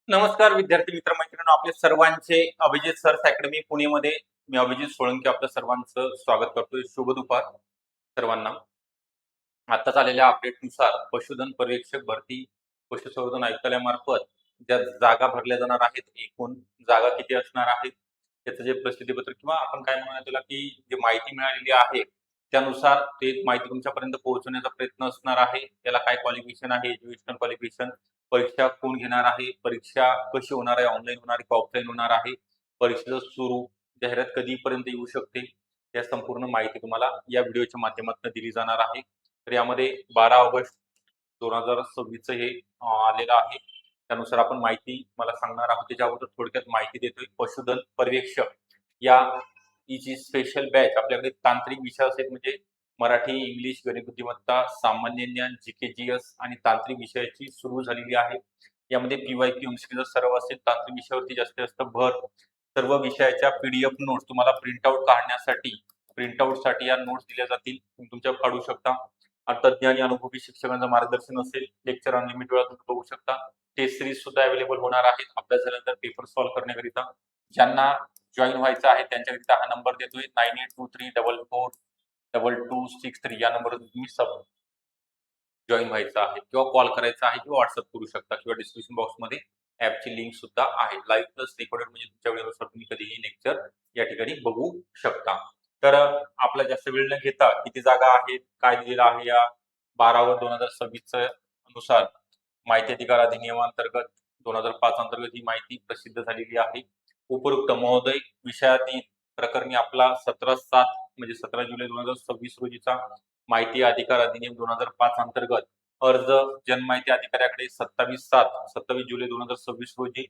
नमस्कार विद्यार्थी मित्र मैत्रिणींनो, आपले सर्वांचे अभिजित सर्स अकॅडमी पुणेमध्ये मी अभिजित सोळंकी आपल्या सर्वांचं स्वागत करतोय. शुभ दुपार सर्वांना. आताच आलेल्या अपडेटनुसार पशुधन पर्यवेक्षक भरती पशुसंवर्धन आयुक्तालयामार्फत ज्या जागा भरल्या जाणार आहेत, एकूण जागा किती असणार आहेत, त्याचं जे प्रसिद्धीपत्रक किंवा आपण काय म्हणूया त्याला की जी माहिती मिळालेली आहे त्यानुसार ते माहिती तुमच्यापर्यंत पोहोचवण्याचा प्रयत्न असणार आहे. त्याला काय क्वालिफिकेशन आहे, एज्युकेशनल क्वालिफिकेशन, परीक्षा कोण घेणार आहे, परीक्षा कशी होणार आहे, ऑनलाईन होणार आहे, ऑफलाईन होणार आहे, परीक्षेचं स्वरूप, जाहिरात कधीपर्यंत येऊ शकते, या संपूर्ण माहिती तुम्हाला या व्हिडिओच्या माध्यमातून दिली जाणार आहे. तर यामध्ये 12 ऑगस्ट 2026 हे आलेलं आहे. त्यानुसार आपण माहिती मला सांगणार आहोत. त्याच्या अगोदर थोडक्यात माहिती देतोय. पशुधन पर्यवेक्षक या ही जी स्पेशल बॅच आपल्याकडे तांत्रिक विषय असेल म्हणजे मराठी, इंग्लिश, गणित बुद्धिमत्ता, सामान्य ज्ञान, जीके, जीएस आणि तांत्रिक विषयाची सुरू झालेली आहे. यामध्ये पीवायक्यू, एमसीक्यू सर्व असेल. तांत्रिक विषयावरती जास्तीत जास्त भर. सर्व विषयाच्या पीडीएफ नोट्स तुम्हाला प्रिंटआउट काढण्यासाठी प्रिंटआउटसाठी या नोट्स दिल्या जातील. तुम्ही तुमच्या काढू शकता. तज्ञ आणि अनुभवी शिक्षकांचं मार्गदर्शन असेल. लेक्चर अनलिमिटेड वेळा तुम्ही बघू शकता. टेस्ट सिरीज सुद्धा अवेलेबल होणार आहेत. अभ्यास झाल्यानंतर पेपर सॉल्व्ह करण्याकरिता ज्यांना जॉईन व्हायचं आहे त्यांच्याकरिता हा नंबर देतोय 9823442263 या नंबरवर तुम्ही सब जॉईन व्हायचं आहे किंवा कॉल करायचा आहे किंवा व्हॉट्सअप करू शकता किंवा डिस्क्रिप्शन बॉक्समध्ये ॲपची लिंक सुद्धा आहे. लाईव्ह प्लस रेकॉर्डेड म्हणजे तुमच्या वेळेनुसार तुम्ही कधीही लेक्चर या ठिकाणी बघू शकता. तर आपला जास्त वेळ न घेता किती जागा आहेत, काय दिलेलं आहे या 12/2026 नुसार माहिती अधिकार अधिनियमांतर्गत 2005 अंतर्गत ही माहिती प्रसिद्ध झालेली आहे. उपयुक्त महोदय विषयातील प्रकरणी आपला 17/7 म्हणजे 17 जुलै 2026 रोजीचा माहिती अधिकार अधिनियम 2005 अंतर्गत अर्ज जनमाहिती अधिकाऱ्याकडे 27 जुलै 2026 रोजी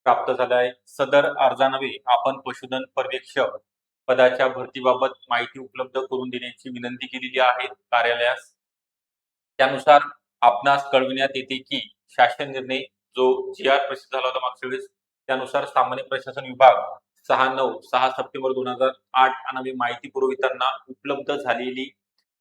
प्राप्त झाला आहे. सदर अर्जानवे आपण पशुधन पर्यवेक्षक पदाच्या भरतीबाबत माहिती उपलब्ध करून देण्याची विनंती केलेली आहे कार्यालयास. त्यानुसार आपणास कळविण्यात येते की शासन निर्णय जो जी.आर. प्रसिद्ध झाला होता मागच्या वेळेस त्यानुसार सामान्य प्रशासन विभाग 6 सप्टेंबर 2008 अनावे माहिती पुरविताना उपलब्ध झालेली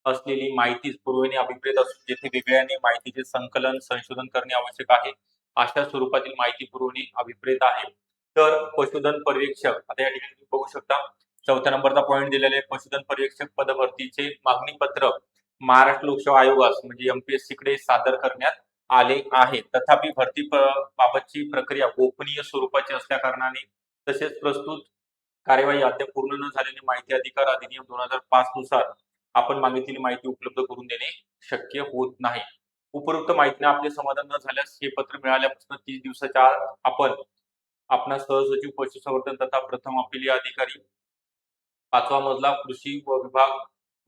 असलेली माहितीच पुरवणे अभिप्रेत असून जेथे वेगळ्याने माहितीचे संकलन संशोधन करणे आवश्यक आहे अशा स्वरूपातील माहिती पुरवणे अभिप्रेत आहे. तर पशुधन पर्यवेक्षक आता या ठिकाणी तुम्ही बघू शकता 4थ्या नंबरचा पॉईंट दिलेला आहे. पशुधन पर्यवेक्षक पदभरतीचे मागणी पत्र महाराष्ट्र लोकसेवा आयोगास म्हणजे एमपीएससी कडे सादर करण्यात आले आहे. तथापि भरती बाबतची प्रक्रिया गोपनीय स्वरूपाची असल्या कारणाने तसेच प्रस्तुत कार्यवाही अद्याप पूर्ण न झालेली माहिती अधिकार अधिनियम 2005 नुसार आपण मागितलेली माहिती उपलब्ध करून देणे शक्य होत नाही. उपरोक्त माहितीने आपले समाधान न झाल्यास हे पत्र मिळाल्यापासून 30 दिवसाच्या आत आपण आपला सहसचिव पशुसंवर्धन तथा प्रथम अपिलीय अधिकारी 5वा मजला कृषी विभाग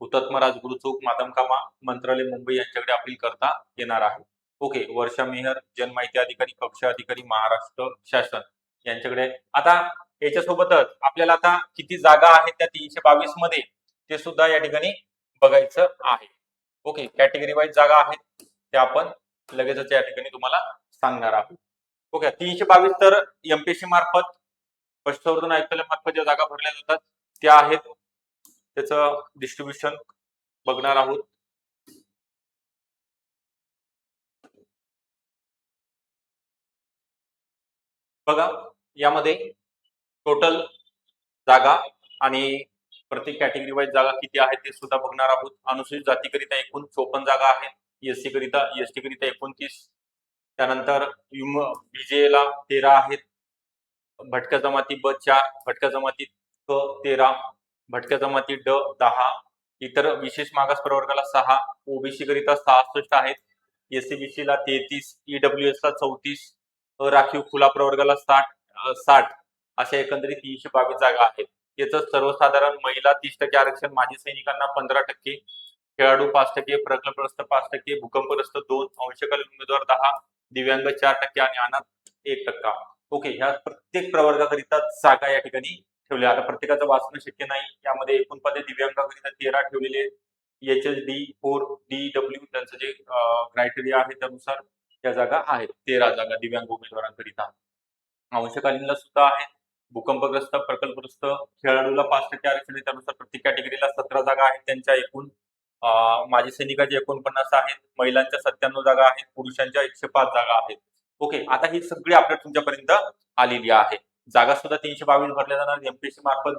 हुतात्मा राजगुरू चौक मादमकामा मंत्रालय मुंबई यांच्याकडे अपील करता येणार आहे. ओके. वर्षा मेहर जनमाहिती अधिकारी कक्ष अधिकारी महाराष्ट्र शासन यांच्याकडे. आता याच्यासोबतच आपल्याला आता किती जागा आहेत त्या 322 मध्ये ते सुद्धा या ठिकाणी बघायचं आहे. ओके. कॅटेगरी वाईज जागा आहेत त्या आपण लगेचच या ठिकाणी तुम्हाला सांगणार आहोत. ओके. 322 तर एमपीएससी मार्फत पशुसंवर्धन आयुक्तालयामार्फत ज्या जागा भरल्या जातात त्या आहेत. त्याचं डिस्ट्रीब्युशन बघणार आहोत. बघा यामध्ये टोटल जागा आणि प्रत्येक कॅटेगरी वाईज जागा किती आहेत ते सुद्धा बघणार आहोत. अनुसूचित जातीकरिता एकूण 54 जागा आहेत. एससी करिता एसटी करिता 29. त्यानंतर बीजेला 13 आहेत. भटक्या जमाती ब 4, भटक्या जमाती क 13, भटक्या जमाती ड 10, इतर विशेष मागास प्रवर्गाला 6, ओबीसी करिता 66 आहेत, एससीबीसी ला 33, ईडब्ल्यूएस ला 34, राखीव खुला प्रवर्गाला 60 अशा एकंदरीत 322 जागा आहेत. याचं सर्वसाधारण महिला 30% आरक्षण, माजी सैनिकांना 15%, खेळाडू 5%, प्रकल्पग्रस्त 5%, भूकंपग्रस्त 2, अंशकालीन उमेदवार 10, दिव्यांग 4% आणि अनाथ 1%. ओके. ह्या प्रत्येक प्रवर्गाकरिता जागा या ठिकाणी ठेवल्या. आता प्रत्येकाचं वाचणं शक्य नाही. यामध्ये एकूण पदे दिव्यांगाकरिता 13 ठेवलेले आहेत. एचएसडी 4 डीडब्ल्यू त्यांचं जे क्रायटेरिया आहे त्यानुसार या जागा आहेत. 13 जागा दिव्यांग उमेदवारांकरिता. अंशकालीनला सुद्धा आहेत. भूकंपग्रस्त, प्रकल्पग्रस्त, खेळाडूला 5% आरक्षण, त्यानुसार प्रत्येक कॅटेगरीला 17 जागा आहेत. त्यांच्या एकूण माजी सैनिकाचे 49 आहेत. महिलांच्या 97 जागा आहेत. पुरुषांच्या 105 जागा आहेत. ओके, आता ही सगळी अपडेट तुमच्यापर्यंत आलेली आहे. जागा सुद्धा 322 भरल्या जाणार. एमपीएससी मार्फत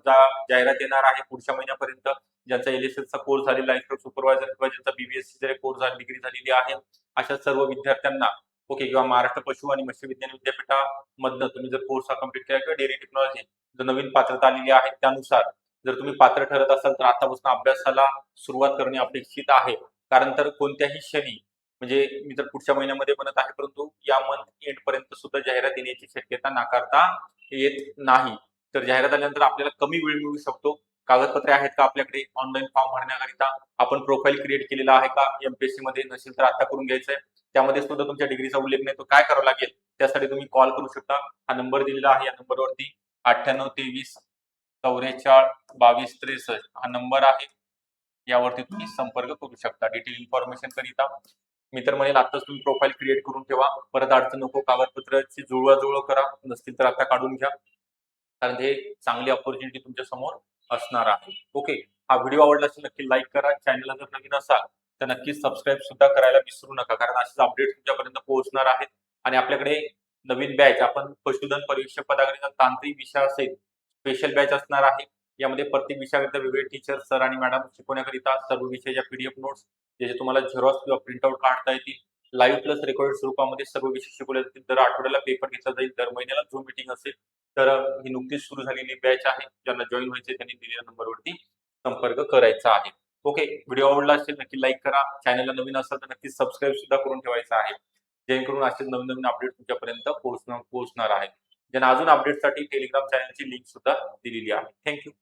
जाहिरात येणार आहे पुढच्या महिन्यापर्यंत. ज्यांचा एलएसएसचा कोर्स झालेला आहे, सुपरवायझर किंवा ज्यांचा बीबीएससी जरी कोर्स डिग्री झालेली आहे, अशा सर्व विद्यार्थ्यांना ओके किंवा महाराष्ट्र पशु आणि मत्स्य विज्ञान विद्यापीठामधनं तुम्ही जर कोर्स कंप्लीट केला किंवा डेअरी टेक्नॉलॉजी जर नवीन पात्रता आलेली आहे, त्यानुसार जर तुम्ही पात्र ठरत असाल तर आतापासून अभ्यासाला सुरुवात करणे अपेक्षित आहे. कारण तर कोणत्याही क्षणी म्हणजे मी तर पुढच्या महिन्यामध्ये म्हणत आहे, परंतु या मंथ एंड पर्यंत सुद्धा जाहिरात येण्याची शक्यता नाकारता येत नाही. तर जाहिरात आल्यानंतर आपल्याला कमी वेळ मिळू शकतो. कागदपत्रे आहेत का आपल्याकडे ऑनलाईन फॉर्म भरण्याकरिता? आपण प्रोफाईल क्रिएट केलेला आहे का एमपीएससी मध्ये? नसेल तर आता करून घ्यायचंय. त्यामध्ये सुद्धा तुमच्या डिग्रीचा उल्लेख नाही, तो काय करावं लागेल? त्यासाठी तुम्ही कॉल करू शकता. हा नंबर दिलेला आहे, या नंबरवरती 9823 44 22 63 हा नंबर आहे. यावरती तुम्ही संपर्क करू शकता डिटेल इन्फॉर्मेशन करिता. मी तर म्हणेल आताच तुम्ही प्रोफाईल क्रिएट करून ठेवा. परत अडचण नको. कागदपत्राची जुळवाजुळव करा. नसतील तर आता काढून घ्या. कारण हे चांगली अपॉर्च्युनिटी तुमच्या समोर असणार आहे. ओके, हा व्हिडिओ आवडला असेल नक्की लाईक करा. चॅनलला जर नवीन असाल तर नक्कीच सबस्क्राईब सुद्धा करायला विसरू नका, कारण असेच अपडेट तुमच्यापर्यंत पोहोचणार आहेत. आणि आपल्याकडे नवीन बॅच आपण पशुधन पर्यवेक्षक पदाकरिता तांत्रिक विषयासहित स्पेशल बॅच असणार आहे. यामध्ये प्रत्येक विषयाकरिता वेगवेगळे टीचर, सर आणि मॅडम शिकवण्याकरिता सर्व विषयाच्या पीडीएफ नोट्स ज्याचे तुम्हाला झेरॉक्स किंवा प्रिंटआउट काढता येतील. लाईव्ह प्लस रेकॉर्डेड स्वरूपामध्ये सर्व विषय शिकवले जातील. दर आठवड्याला पेपर घेतला जाईल. दर महिन्याला झूम मीटिंग असेल. तर ही नुकतीच सुरू झालेली बॅच आहे. ज्यांना जॉईन व्हायचे त्यांनी दिलेल्या नंबरवरती संपर्क करायचा आहे. ओके, व्हिडिओ आवडला असेल नक्की लाईक करा. चॅनलला नवीन असाल तर नक्की सबस्क्राईब सुद्धा करून ठेवायचं आहे, जेणेकरून असे नवीन नवीन अपडेट तुमच्यापर्यंत पोहोचणार आहे. ज्यांना अजून अपडेटसाठी टेलिग्राम चॅनलची लिंक सुद्धा दिलेली आहे. थँक्यू.